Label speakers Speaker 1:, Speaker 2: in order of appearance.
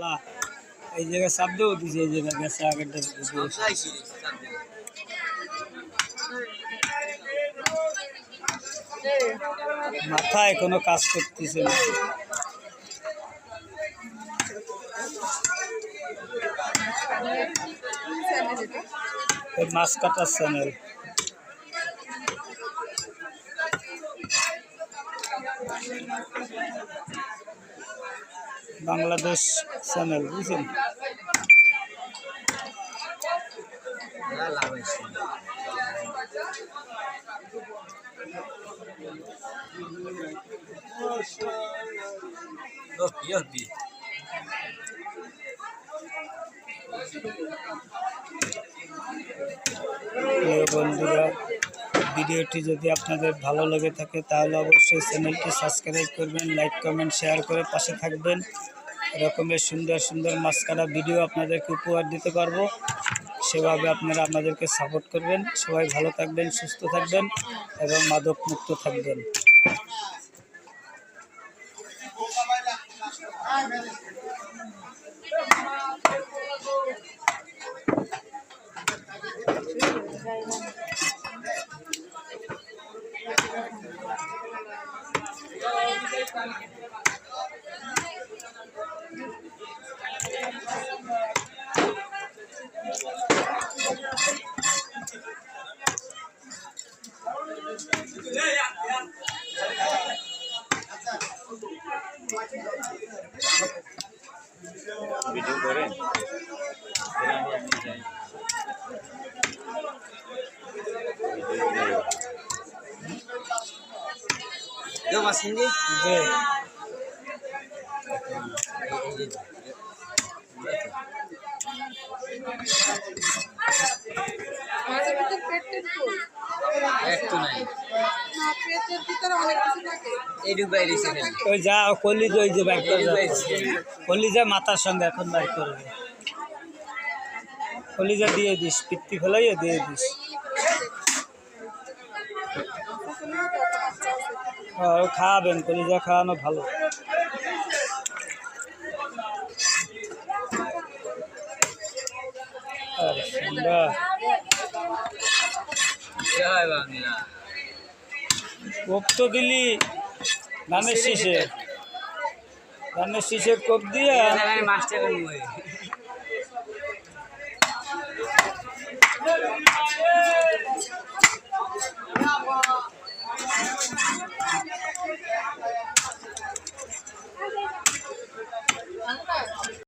Speaker 1: লা এই জায়গায় চাপ দেবো দিছে, এই জায়গায় গেছে আগেরটা মাথায় কোনো কাজ করতেছে না। মাছ কাটার চ্যানেল বাংলাদেশ চ্যানেল বুঝছেন। বন্ধুরা, ভিডিওটি যদি আপনাদের ভালো লেগে থাকে তাহলে অবশ্যই চ্যানেলটি সাবস্ক্রাইব করবেন, লাইক কমেন্ট শেয়ার করে পাশে থাকবেন। এরকমের সুন্দর সুন্দর মাছ কাটা ভিডিও আপনাদেরকে উপহার দিতে পারবো, সেভাবে আপনারা আমাদেরকে সাপোর্ট করবেন। সবাই ভালো থাকবেন, সুস্থ থাকবেন এবং মাদক মুক্ত থাকবেন। ভিডিও করেন ওই যা কলিজ ওই যে বাইক কলিজা মাথার সঙ্গে এখন বাইক করবে, কলিজা দিয়ে দিস, পিত্তি ফেলাইয়া দিয়ে দিস। খাওয়াবেন, কলিজা খাওয়ানো ভালো। কোপ তো দিলি ধানের শীষে, ধানের শীষের কোপ দিয়ে মাছটা